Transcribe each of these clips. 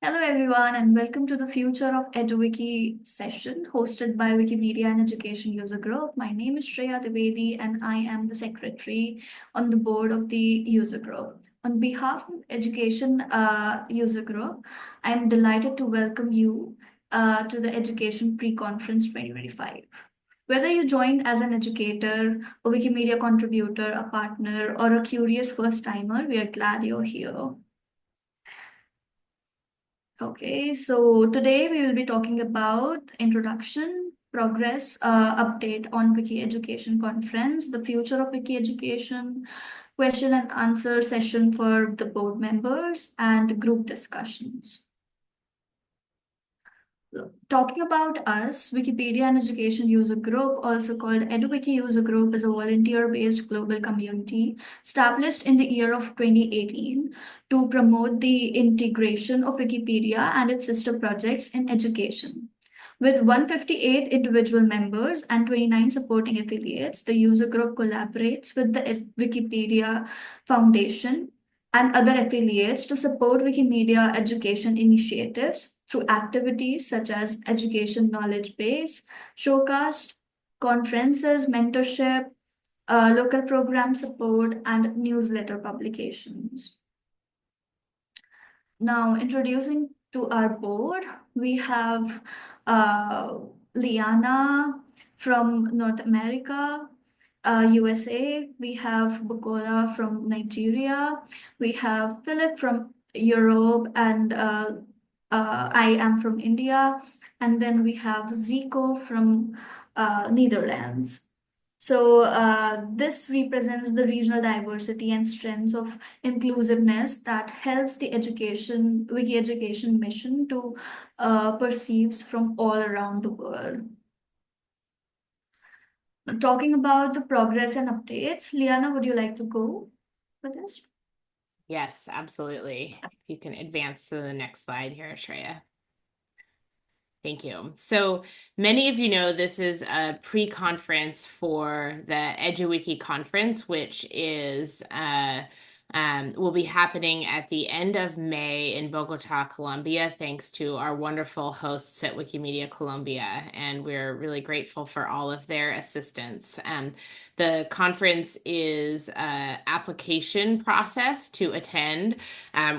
Hello everyone and welcome to the Future of EduWiki session hosted by Wikimedia and Education User Group. My name is Shreya Dwivedi and I am the secretary on the board of the user group. On behalf of Education User Group, I am delighted to welcome you to the Education Pre-Conference 2025. Whether you joined as an educator, a Wikimedia contributor, a partner, or a curious first-timer, we are glad you're here. Okay, so today we will be talking about introduction, progress, update on Wiki Education Conference, the future of Wiki Education, question and answer session for the board members, and group discussions. Talking about us, Wikipedia and Education User Group, also called EduWiki User Group, is a volunteer-based global community established in the year of 2018 to promote the integration of Wikipedia and its sister projects in education. With 158 individual members and 29 supporting affiliates, the user group collaborates with the Wikipedia Foundation and other affiliates to support Wikimedia education initiatives through activities such as education knowledge base, showcast, conferences, mentorship, local program support, and newsletter publications. Now, introducing to our board, we have Liana from North America, USA. We have Bukola from Nigeria. We have Philip from Europe, and I am from India. And then we have Zico from Netherlands. So this represents the regional diversity and strengths of inclusiveness that helps the Wiki education mission to perceives from all around the world. Talking about the progress and updates, Liana, would you like to go for this? Yes, absolutely. If you can advance to the next slide here, Shreya. Thank you. So many of you know this is a pre-conference for the EduWiki conference, which is will be happening at the end of May in Bogota, Colombia, thanks to our wonderful hosts at Wikimedia Colombia. And we're really grateful for all of their assistance. The conference is an application process to attend.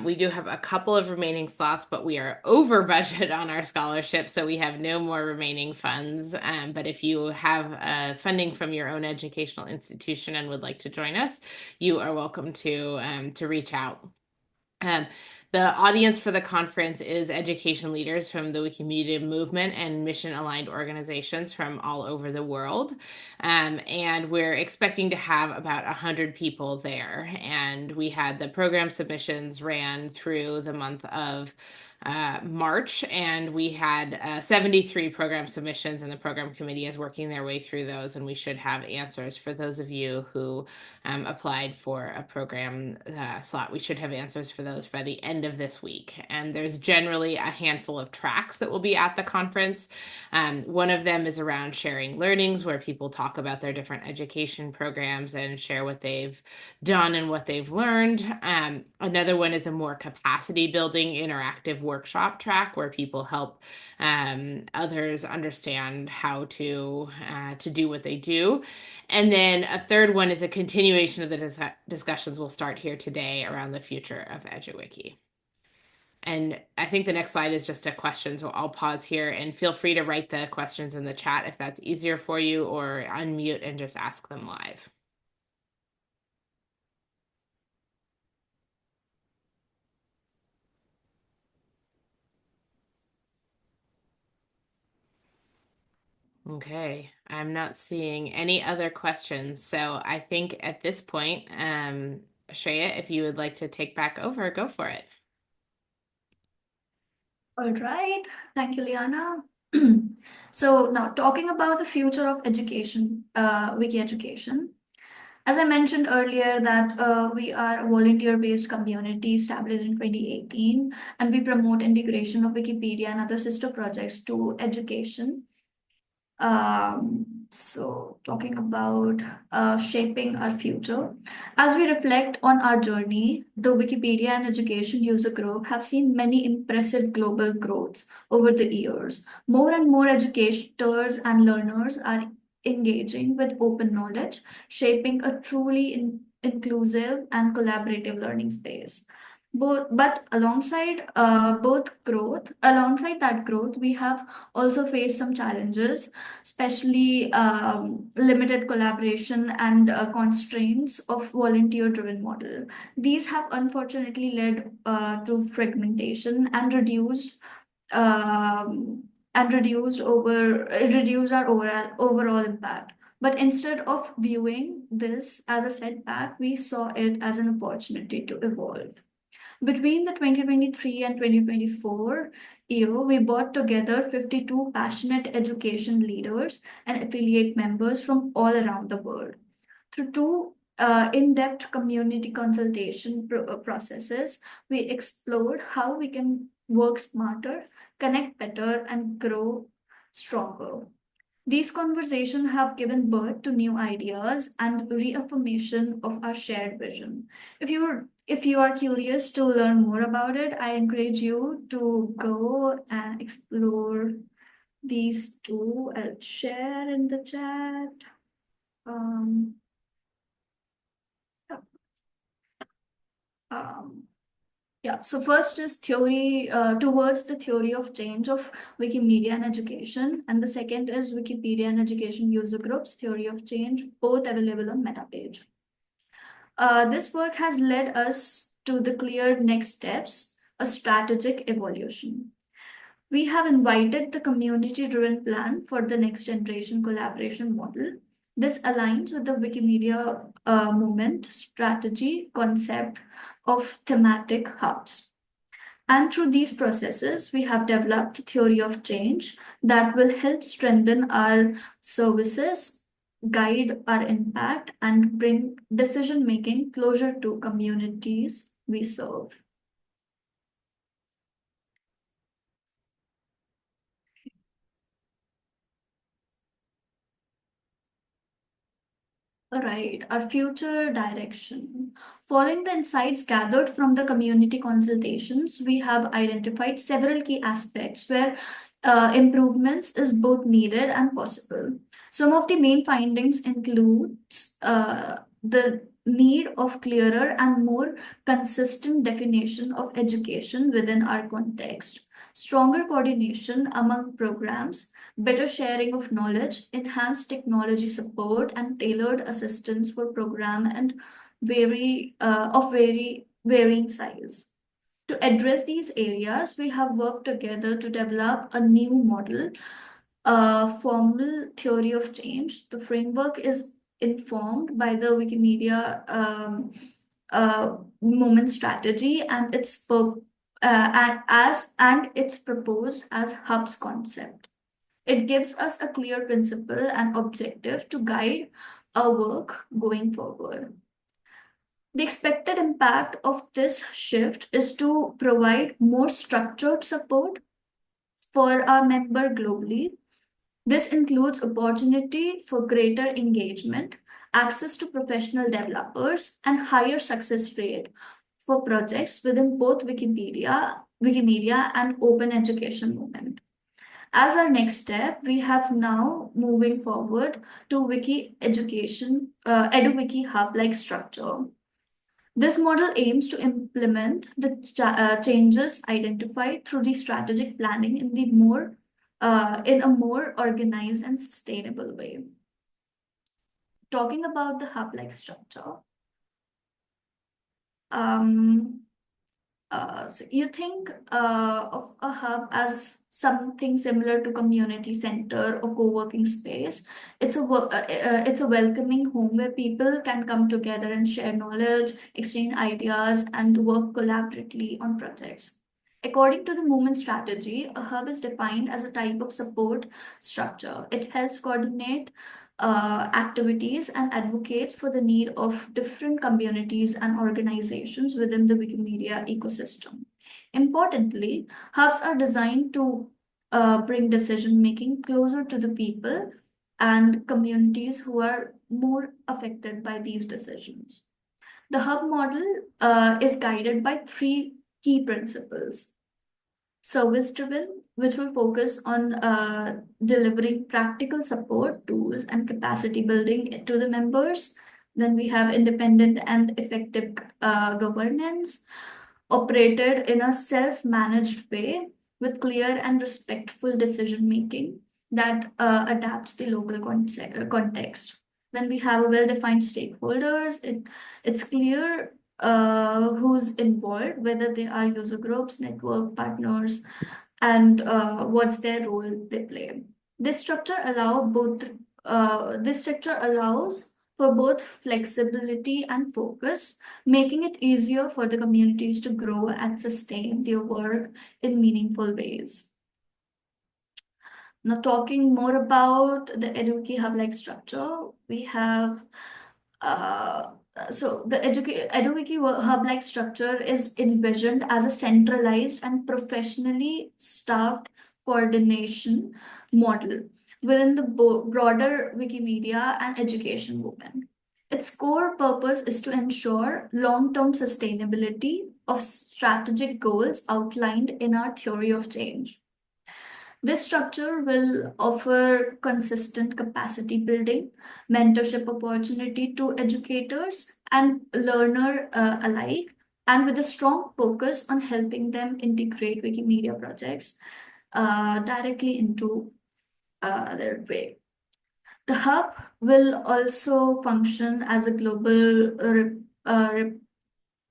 We do have a couple of remaining slots, but we are over budget on our scholarship, so we have no more remaining funds. But if you have funding from your own educational institution and would like to join us, you are welcome to reach out. The audience for the conference is education leaders from the Wikimedia movement and mission-aligned organizations from all over the world. And we're expecting to have about 100 people there. And we had the program submissions ran through the month of March, and we had 73 program submissions, and the program committee is working their way through those, and we should have answers for those of you who applied for a program slot. We should have answers for those by the end of this week. And there's generally a handful of tracks that will be at the conference. One of them is around sharing learnings, where people talk about their different education programs and share what they've done and what they've learned. Another one is a more capacity building interactive workshop track, where people help others understand how to do what they do. And then a third one is a continuation of the discussions we'll start here today around the future of EduWiki. And I think the next slide is just a question, so I'll pause here and feel free to write the questions in the chat if that's easier for you, or unmute and just ask them live. Okay, I'm not seeing any other questions. So I think at this point, Shreya, if you would like to take back over, go for it. All right, thank you, Liana. So now talking about the future of education, Wiki education. As I mentioned earlier, that we are a volunteer-based community established in 2018, and we promote integration of Wikipedia and other sister projects to education. So, talking about shaping our future. As we reflect on our journey, the Wikipedia and Education User Group have seen many impressive global growths over the years. More and more educators and learners are engaging with open knowledge, shaping a truly inclusive and collaborative learning space. But alongside that growth, we have also faced some challenges, especially limited collaboration and constraints of volunteer-driven model. These have unfortunately led to fragmentation um, reduced our overall impact. But instead of viewing this as a setback, we saw it as an opportunity to evolve. Between the 2023 and 2024 year, we brought together 52 passionate education leaders and affiliate members from all around the world. Through two in-depth community consultation processes, we explored how we can work smarter, connect better, and grow stronger. These conversations have given birth to new ideas and reaffirmation of our shared vision. If you are curious to learn more about it, I encourage you to go and explore these two. I'll share in the chat. Um, um, yeah, so first is theory towards the theory of change of Wikimedia and education, and the second is Wikipedia and education user groups, theory of change, both available on Meta page. This work has led us to the clear next steps, a strategic evolution. We have invited the community-driven plan for the next generation collaboration model. This aligns with the Wikimedia movement strategy concept of thematic hubs. And through these processes, we have developed a theory of change that will help strengthen our services, guide our impact, and bring decision making closer to communities we serve. Right, our future direction. Following the insights gathered from the community consultations, we have identified several key aspects where improvements is both needed and possible. Some of the main findings includes the need of clearer and more consistent definition of education within our context, stronger coordination among programs, better sharing of knowledge, enhanced technology support, and tailored assistance for program and very varying size. To address these areas, we have worked together to develop a new model, a formal theory of change. The framework is informed by the Wikimedia movement strategy and it's proposed as hubs concept. It gives us a clear principle and objective to guide our work going forward. The expected impact of this shift is to provide more structured support for our member globally. This includes opportunity for greater engagement, access to professional developers, and higher success rate for projects within both Wikimedia and open education movement. As our next step, we have now moving forward to Wiki education, EduWiki hub-like structure. This model aims to implement the changes identified through the strategic planning in a more organized and sustainable way. Talking about the hub-like structure, um, so you think of a hub as something similar to community center or co-working space. It's a welcoming home where people can come together and share knowledge, exchange ideas, and work collaboratively on projects. According to the movement strategy, a hub is defined as a type of support structure. It helps coordinate activities and advocates for the need of different communities and organizations within the Wikimedia ecosystem. Importantly, hubs are designed to bring decision making closer to the people and communities who are more affected by these decisions. The hub model is guided by three key principles: service driven, which will focus on delivering practical support, tools, and capacity building to the members. Then we have independent and effective governance, operated in a self managed way with clear and respectful decision making that adapts the local context. Then we have well defined stakeholders. It's clear who's involved, whether they are user groups, network partners, and what's their role they play. This structure allows for both flexibility and focus, making it easier for the communities to grow and sustain their work in meaningful ways. Now, talking more about the EduWiki hub-like structure, we have the EduWiki hub-like structure is envisioned as a centralized and professionally staffed coordination model within the broader Wikimedia and education movement. Its core purpose is to ensure long-term sustainability of strategic goals outlined in our theory of change. This structure will offer consistent capacity building, mentorship opportunity to educators and learner alike, and with a strong focus on helping them integrate Wikimedia projects directly into their way. The hub will also function as a global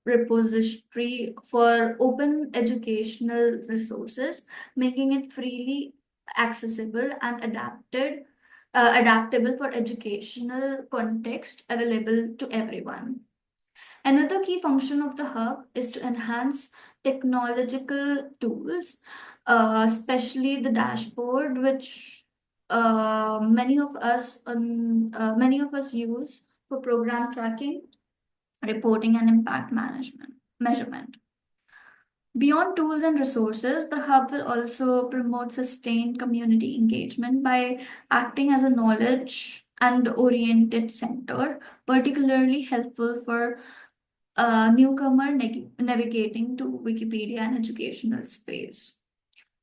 repository for open educational resources, making it freely accessible and adaptable for educational context available to everyone. Another key function of the hub is to enhance technological tools, especially the dashboard, which many of us use for program tracking, reporting, and impact management measurement. Beyond tools and resources, the hub will also promote sustained community engagement by acting as a knowledge and oriented center, particularly helpful for a newcomer navigating to Wikipedia and educational space.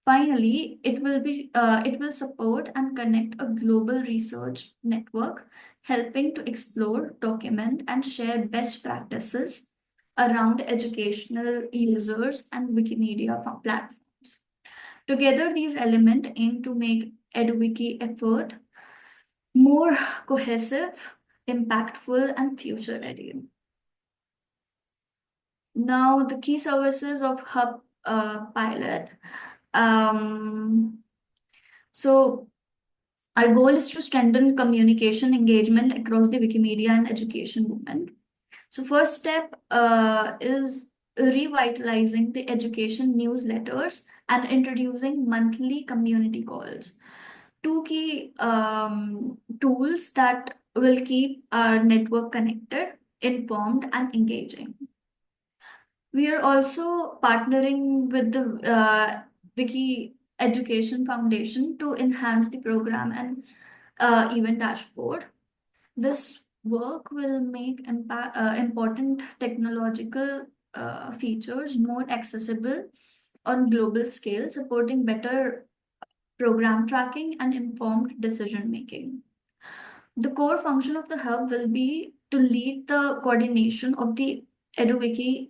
Finally, it will support and connect a global research network, helping to explore, document, and share best practices around educational users and Wikimedia platforms. Together, these elements aim to make EduWiki effort more cohesive, impactful, and future ready. Now, the key services of Hub pilot. Um, so, our goal is to strengthen communication engagement across the Wikimedia and education movement. So, first step is revitalizing the education newsletters and introducing monthly community calls. Two key tools that will keep our network connected, informed, and engaging. We are also partnering with the Wiki Education Foundation to enhance the program and event dashboard. This work will make important technological features more accessible on global scale, supporting better program tracking and informed decision making. The core function of the hub will be to lead the coordination of the EduWiki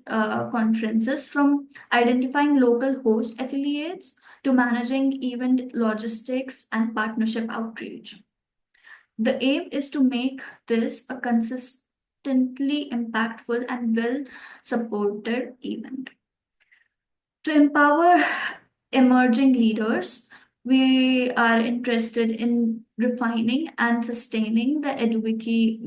conferences, from identifying local host affiliates to managing event logistics and partnership outreach. The aim is to make this a consistently impactful and well supported event. To empower emerging leaders, we are interested in refining and sustaining the EduWiki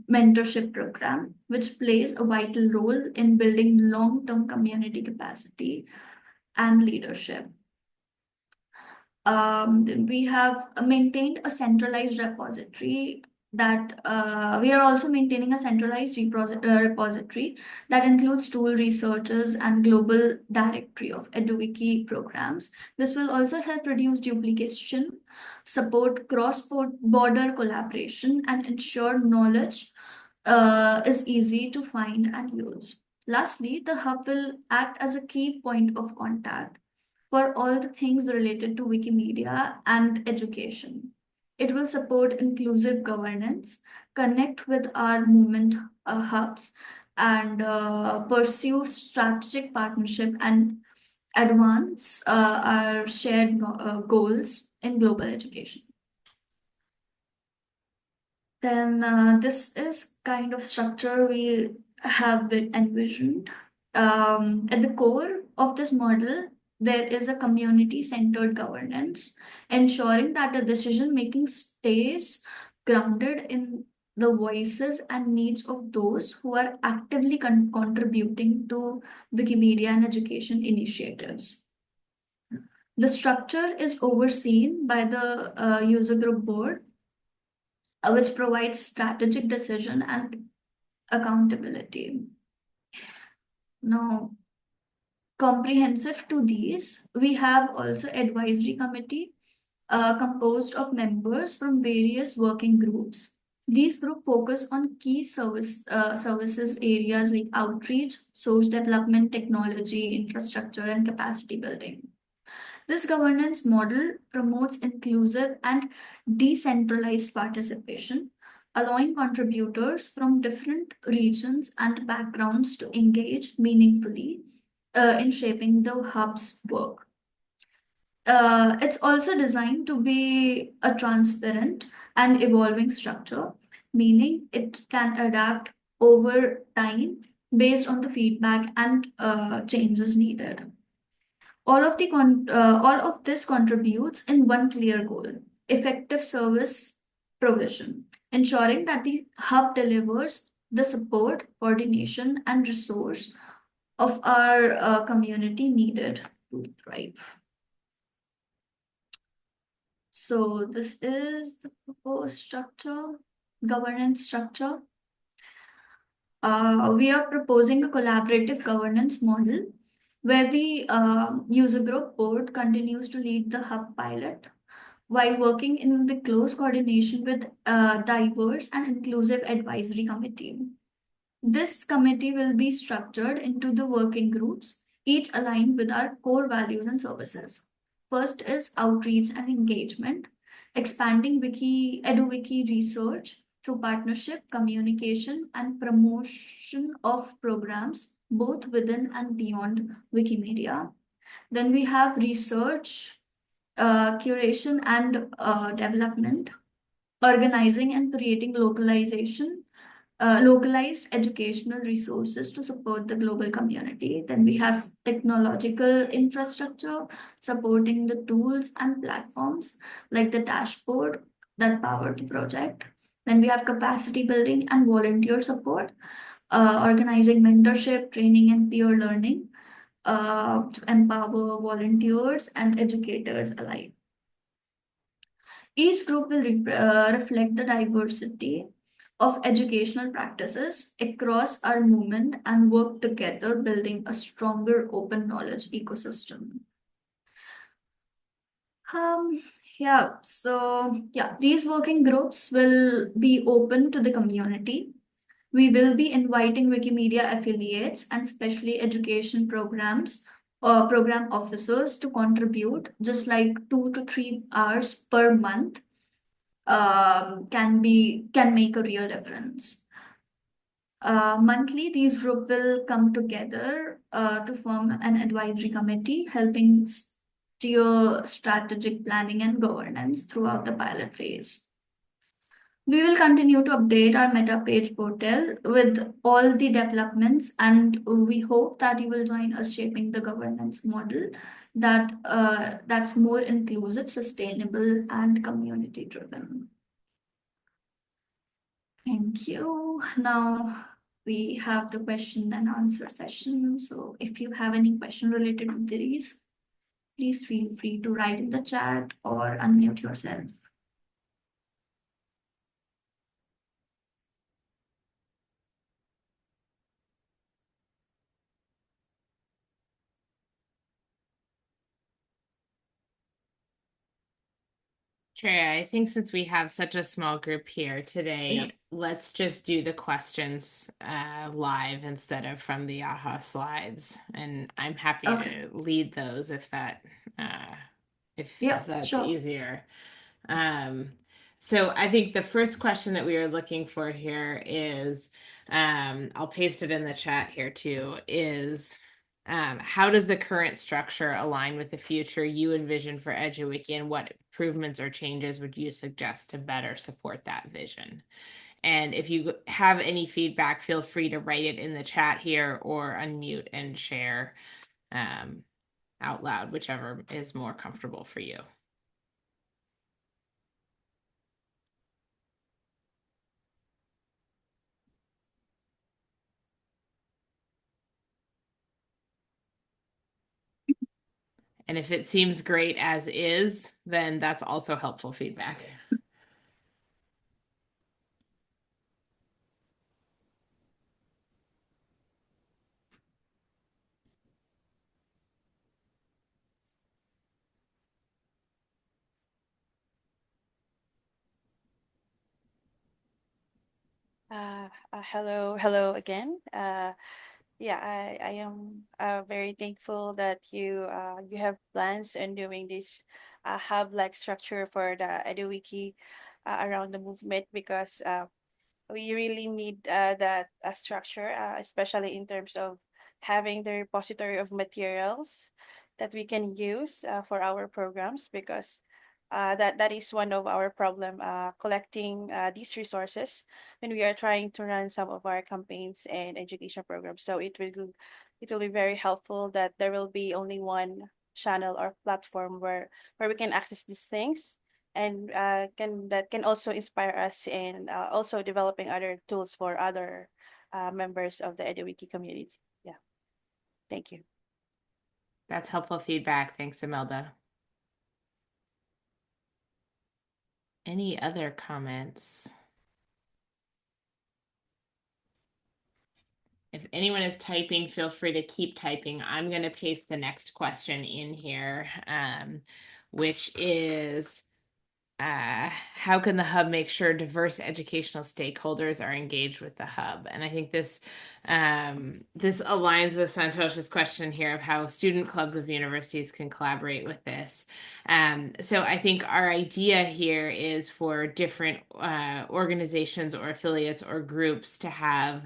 mentorship program, which plays a vital role in building long term community capacity and leadership. Then we have maintained a centralized repository that we are also maintaining a centralized repository that includes tool researches and global directory of EduWiki programs. This will also help reduce duplication, support cross-border collaboration, and ensure knowledge is easy to find and use. Lastly, the hub will act as a key point of contact for all the things related to Wikimedia and education. It will support inclusive governance, connect with our movement hubs, and pursue strategic partnership and advance our shared goals in global education. Then this is kind of structure we have envisioned. At the core of this model, there is a community-centered governance, ensuring that the decision-making stays grounded in the voices and needs of those who are actively contributing to Wikimedia and education initiatives. The structure is overseen by the user group board, which provides strategic decision and accountability. Now, comprehensive to these, we have also advisory committee composed of members from various working groups. These groups focus on key services areas like outreach, source development, technology, infrastructure, and capacity building. This governance model promotes inclusive and decentralized participation, allowing contributors from different regions and backgrounds to engage meaningfully in shaping the hub's work. It's also designed to be a transparent and evolving structure, meaning it can adapt over time based on the feedback and changes needed. All of this contributes in one clear goal: effective service provision, ensuring that the hub delivers the support, coordination, and resource of our community needed to thrive. So this is the proposed structure, governance structure. We are proposing a collaborative governance model where the user group board continues to lead the hub pilot while working in the close coordination with diverse and inclusive advisory committee. This committee will be structured into the working groups, each aligned with our core values and services. First is outreach and engagement, expanding EduWiki research through partnership, communication, and promotion of programs both within and beyond Wikimedia. Then we have research, curation, and development, organizing and creating localized educational resources to support the global community. Then we have technological infrastructure, supporting the tools and platforms like the dashboard that power the project. Then we have capacity building and volunteer support, organizing mentorship, training, and peer learning to empower volunteers and educators alike. Each group will reflect the diversity of educational practices across our movement and work together, building a stronger open knowledge ecosystem. Um, these working groups will be open to the community. We will be inviting Wikimedia affiliates and specially education programs or program officers to contribute just like 2 to 3 hours per month can make a real difference. Monthly, these group will come together to form an advisory committee, helping steer strategic planning and governance throughout the pilot phase. We will continue to update our meta page portal with all the developments, and we hope that you will join us shaping the governance model that's more inclusive, sustainable, and community driven. Thank you. Now we have the question and answer session. So if you have any question related to these, please feel free to write in the chat or unmute yourself. Treya, I think since we have such a small group here Yeah. today, let's just do the questions live instead of from the AHA slides. And I'm happy Okay. to lead those if that uh, if Yeah, that's sure. easier. Um, so I think the first question that we are looking for here is, I'll paste it in the chat here too, is how does the current structure align with the future you envision for EduWiki, and what improvements or changes would you suggest to better support that vision? And if you have any feedback, feel free to write it in the chat here or unmute and share um, out loud, whichever is more comfortable for you. And if it seems great as is, then that's also helpful feedback. Hello again. Yeah, I am very thankful that you have plans on doing this hub-like structure for the EduWiki around the movement because we really need that structure, especially in terms of having the repository of materials that we can use for our programs because that is one of our problem collecting these resources when we are trying to run some of our campaigns and education programs. So it will be very helpful that there will be only one channel or platform where we can access these things and can also inspire us in also developing other tools for other members of the EduWiki community. Yeah, thank you. That's helpful feedback. Thanks, Imelda. Any other comments? If anyone is typing, feel free to keep typing. I'm going to paste the next question in here, which is how can the hub make sure diverse educational stakeholders are engaged with the hub? And I think this aligns with Santosh's question here of how student clubs of universities can collaborate with this. So I think our idea here is for different organizations or affiliates or groups to have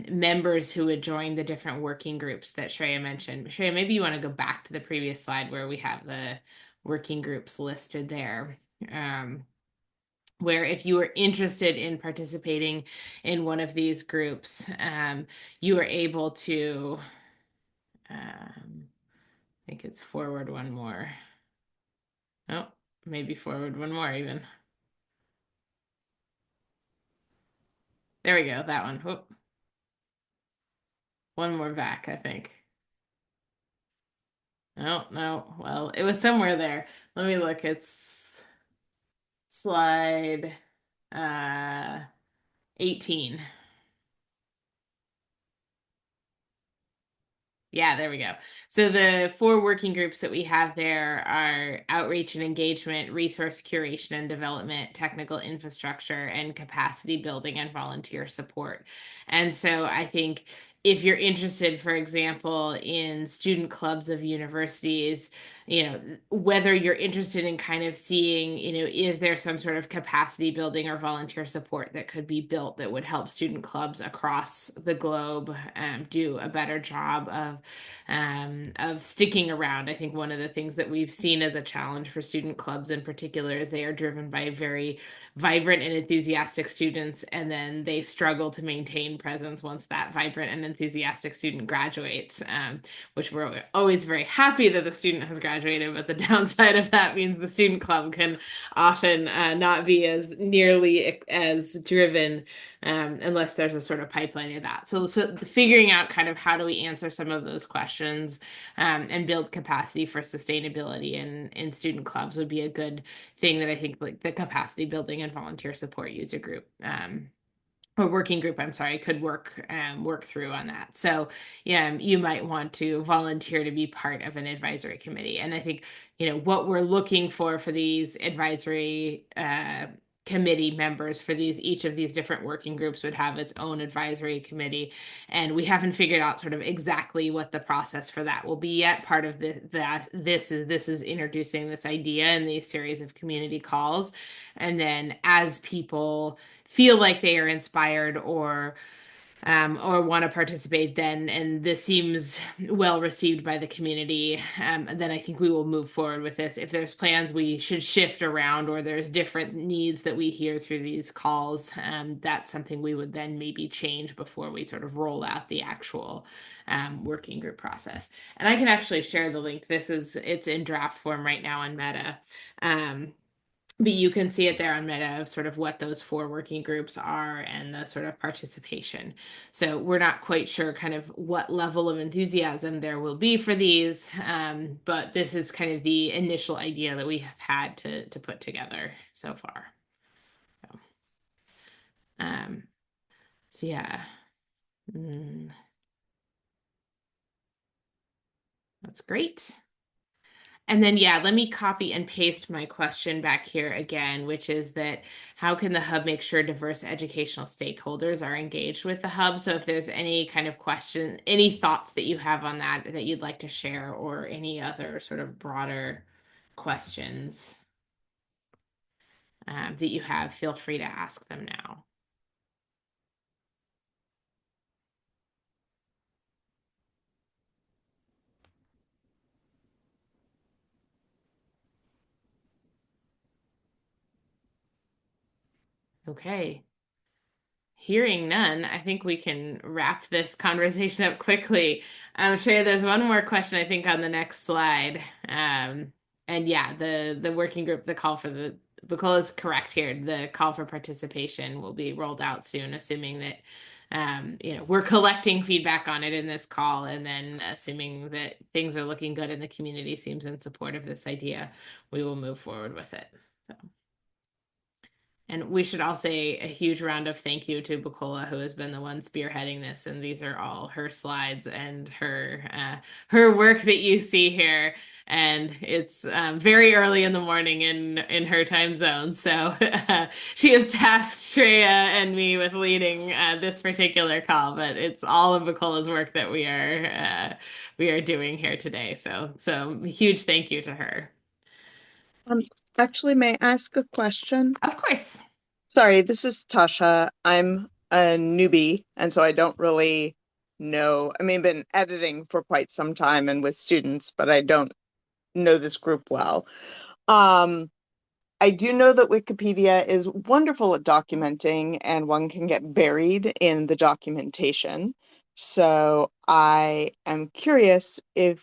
members who would join the different working groups that Shreya mentioned. Shreya, maybe you want to go back to the previous slide where we have the working groups listed there. Um, where if you were interested in participating in one of these groups, you are able to, I think it's forward one more. Oh, maybe forward one more even. There we go, that one. Whoop. One more back, I think. Oh, no. Well, it was somewhere there. Let me look. It's slide 18. Yeah, there we go. So the four working groups that we have there are outreach and engagement, resource curation and development, technical infrastructure, and capacity building and volunteer support. And so I think if you're interested, for example, in student clubs of universities, whether you're interested in kind of seeing, is there some sort of capacity building or volunteer support that could be built that would help student clubs across the globe do a better job of sticking around. I think one of the things that we've seen as a challenge for student clubs in particular is they are driven by very vibrant and enthusiastic students, and then they struggle to maintain presence once that vibrant and enthusiastic student graduates, which we're always very happy that the student has graduated, but the downside of that means the student club can often not be as nearly as driven unless there's a sort of pipeline of that. So figuring out kind of how do we answer some of those questions and build capacity for sustainability in student clubs would be a good thing that I think like the capacity building and volunteer support user group or working group, I'm sorry, could work through on that. So yeah, you might want to volunteer to be part of an advisory committee. And I think, what we're looking for these advisory committee members for each of these different working groups would have its own advisory committee. And we haven't figured out sort of exactly what the process for that will be yet. Part of this is introducing this idea in these series of community calls. And then as people feel like they are inspired or want to participate, then and this seems well received by the community, then I think we will move forward with this. If there's plans we should shift around, or there's different needs that we hear through these calls, that's something we would then maybe change before we sort of roll out the actual working group process. And I can actually share the link. It's in draft form right now on Meta. But you can see it there on Meta of sort of what those 4 working groups are and the sort of participation. So we're not quite sure kind of what level of enthusiasm there will be for these, but this is kind of the initial idea that we have had to put together so far. So, so yeah. That's great. And then, yeah, let me copy and paste my question back here again, which is that how can the hub make sure diverse educational stakeholders are engaged with the hub? So if there's any kind of question, any thoughts that you have on that you'd like to share, or any other sort of broader questions that you have, feel free to ask them now. Okay. Hearing none, I think we can wrap this conversation up quickly. I'm sure there's one more question, I think, on the next slide. And yeah, the working group, the call is correct here. The call for participation will be rolled out soon, assuming that we're collecting feedback on it in this call, and then assuming that things are looking good and the community seems in support of this idea, we will move forward with it. So. And we should all say a huge round of thank you to Bukola, who has been the one spearheading this. And these are all her slides and her work that you see here. And it's very early in the morning in her time zone. So she has tasked Shreya and me with leading this particular call, but it's all of Bukola's work that we are doing here today. So huge thank you to her. Actually, may I ask a question? Of course. Sorry, this is Tasha. I'm a newbie, and so I don't really know. I mean, been editing for quite some time and with students, but I don't know this group well. I do know that Wikipedia is wonderful at documenting, and one can get buried in the documentation. So I am curious if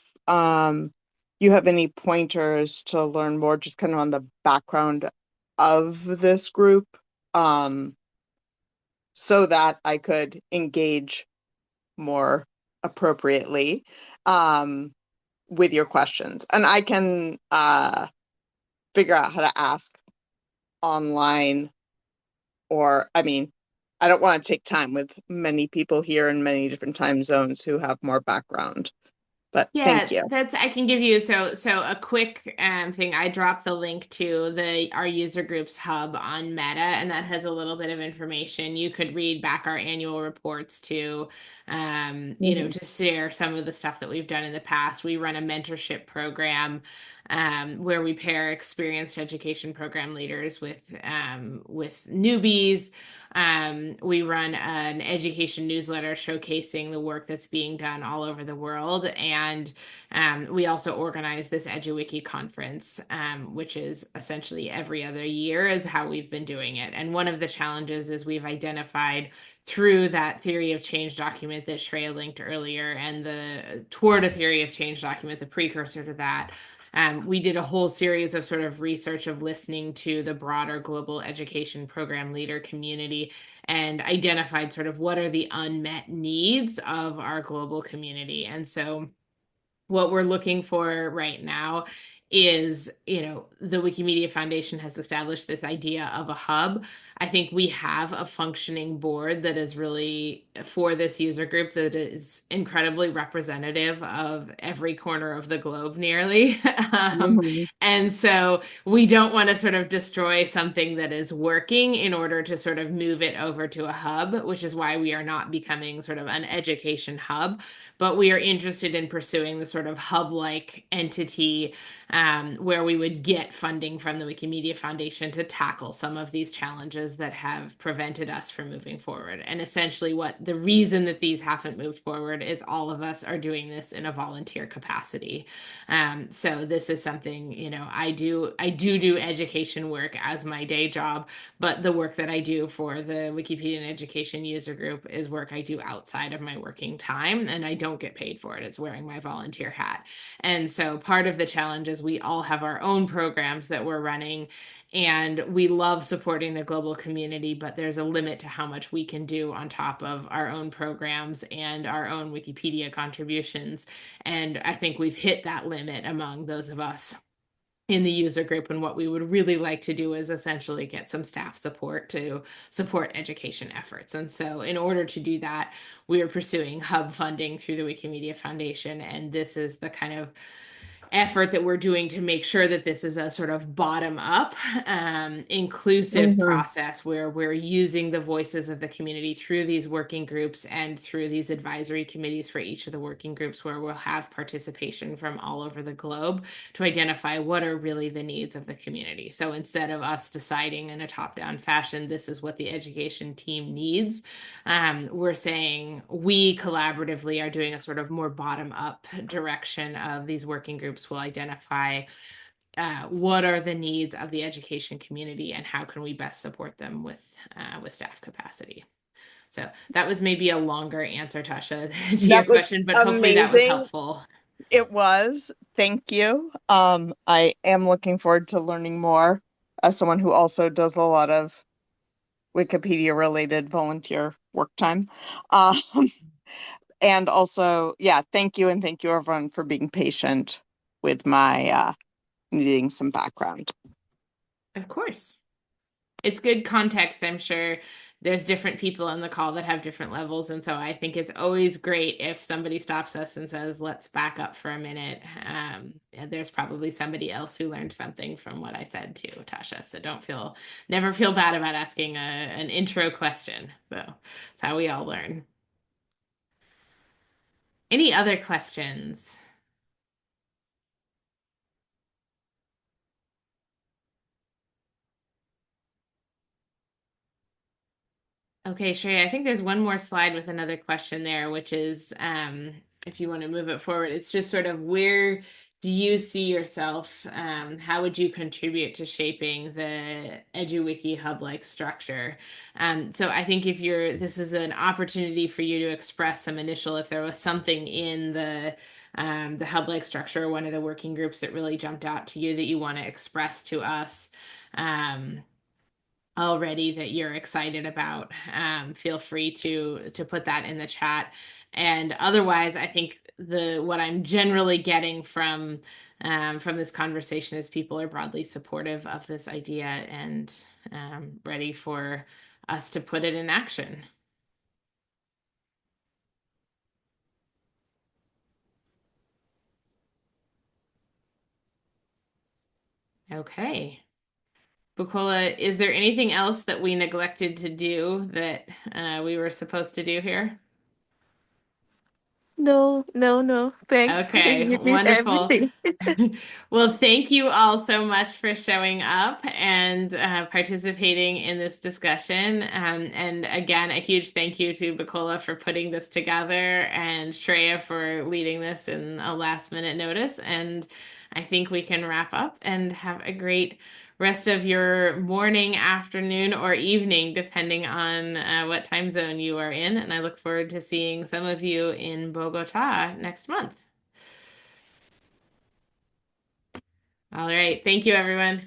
you have any pointers to learn more, just kind of on the background of this group, so that I could engage more appropriately with your questions. And I can figure out how to ask online, or I mean, I don't want to take time with many people here in many different time zones who have more background. But thank you. I can give you so a quick thing. I dropped the link to our user groups hub on Meta, and that has a little bit of information. You could read back our annual reports to to share some of the stuff that we've done in the past. We run a mentorship program where we pair experienced education program leaders with newbies. We run an education newsletter showcasing the work that's being done all over the world. And we also organize this EduWiki conference, which is essentially every other year is how we've been doing it. And one of the challenges is we've identified through that theory of change document that Shreya linked earlier, and toward a theory of change document, the precursor to that, we did a whole series of sort of research of listening to the broader global education program leader community and identified sort of what are the unmet needs of our global community. And so what we're looking for right now is, the Wikimedia Foundation has established this idea of a hub. I think we have a functioning board that is really for this user group that is incredibly representative of every corner of the globe nearly. Mhm. And so we don't want to sort of destroy something that is working in order to sort of move it over to a hub, which is why we are not becoming sort of an education hub, but we are interested in pursuing the sort of hub-like entity where we would get funding from the Wikimedia Foundation to tackle some of these challenges that have prevented us from moving forward. And essentially, what the reason that these haven't moved forward is all of us are doing this in a volunteer capacity. So this is something, I do education work as my day job, but the work that I do for the Wikipedia and Education User Group is work I do outside of my working time, and I don't get paid for it. It's wearing my volunteer hat. And so part of the challenge is we all have our own programs that we're running, and we love supporting the global community, but there's a limit to how much we can do on top of our own programs and our own Wikipedia contributions. And I think we've hit that limit among those of us in the user group. And what we would really like to do is essentially get some staff support to support education efforts. And so in order to do that, we are pursuing hub funding through the Wikimedia Foundation. And this is the kind of effort that we're doing to make sure that this is a sort of bottom up, inclusive Mhm. process where we're using the voices of the community through these working groups and through these advisory committees for each of the working groups, where we'll have participation from all over the globe to identify what are really the needs of the community. So instead of us deciding in a top-down fashion, this is what the education team needs, we're saying we collaboratively are doing a sort of more bottom-up direction of these working groups will identify what are the needs of the education community and how can we best support them with staff capacity. So that was maybe a longer answer, Tasha, to your That was question, but hopefully that was amazing. helpful. It was. Thank you. I am looking forward to learning more as someone who also does a lot of Wikipedia related volunteer work time. Um, and also, yeah, thank you. And thank you everyone for being patient with my needing some background. Of course. It's good context. I'm sure there's different people on the call that have different levels. And so I think it's always great if somebody stops us and says, let's back up for a minute. There's probably somebody else who learned something from what I said too, Tasha. So never feel bad about asking an intro question. So it's how we all learn. Any other questions? Okay, Shreya, I think there's one more slide with another question there, which is if you want to move it forward, it's just sort of where do you see yourself? How would you contribute to shaping the EduWiki hub-like structure? So I think this is an opportunity for you to express some initial, if there was something in the hub-like structure, one of the working groups that really jumped out to you that you want to express to us. Already that you're excited about, feel free to put that in the chat. And otherwise, I think what I'm generally getting from this conversation is people are broadly supportive of this idea and ready for us to put it in action. Okay. Bukola, is there anything else that we neglected to do that we were supposed to do here? No, no, no. Thanks. Okay, You did wonderful. everything. Well, thank you all so much for showing up and participating in this discussion. And again, a huge thank you to Bacola for putting this together and Shreya for leading this in a last minute notice. And I think we can wrap up and have a great rest of your morning, afternoon, or evening, depending on what time zone you are in. And I look forward to seeing some of you in Bogota next month. All right. Thank you, everyone.